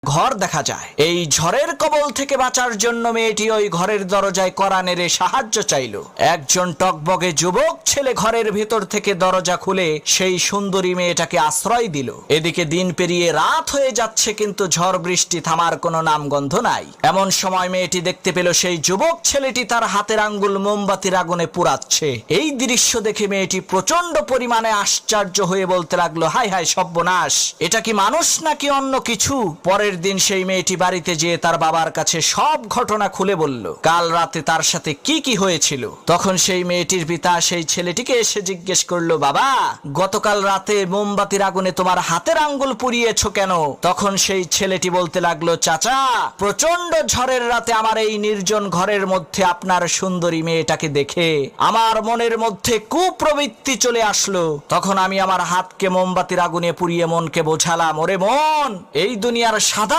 ঘর দেখা যায়। এই ঝড়ের কবল থেকে বাঁচার জন্য মেয়েটি ওই ঘরের দরজায় কড়া নেড়ে সাহায্য চাইল। একজন টকবগে যুবক ছেলে ঘরের ভেতর থেকে দরজা খুলে সেই সুন্দরী মেয়েটাকে আশ্রয় দিল। এদিকে দিন পেরিয়ে রাত হয়ে যাচ্ছে, কিন্তু ঝড় বৃষ্টি থামার কোনো নামগন্ধ নাই। এমন সময় মেয়েটি দেখতে পেল সেই যুবক ছেলেটি তার হাতের আঙ্গুল মোমবাতির আগুনে পুড়াচ্ছে। এই দৃশ্য দেখে মেয়েটি প্রচন্ড পরিমাণে আশ্চর্য হয়ে বলতে লাগলো, হায় হায় সর্বনাশ, এটা কি মানুষ নাকি অন্য কিছু? পরের দিন সেই মেয়েটি বাড়িতে যেয়ে তার বাবার কাছে সব ঘটনা খুলে বলল, কাল রাতে তার সাথে কি কি হয়েছিল। তখন সেই মেয়েটির পিতা সেই ছেলেটিকে এসে জিজ্ঞেস করলো, বাবা, গতকাল রাতে মোমবাতির আগুনে তোমার হাতের আঙ্গুল পুড়িয়েছো কেন? তখন সেই ছেলেটি বলতে লাগলো, চাচা, প্রচন্ড ঝড়ের রাতে আমার এই নির্জন ঘরের মধ্যে আপনার সুন্দরী মেয়েটাকে দেখে আমার মনের মধ্যে কুপ্রবৃত্তি চলে আসলো। তখন আমি আমার হাতকে মোমবাতির আগুনে পুড়িয়ে মনকে বোঝালাম, ওরে মন, এই দুনিয়ার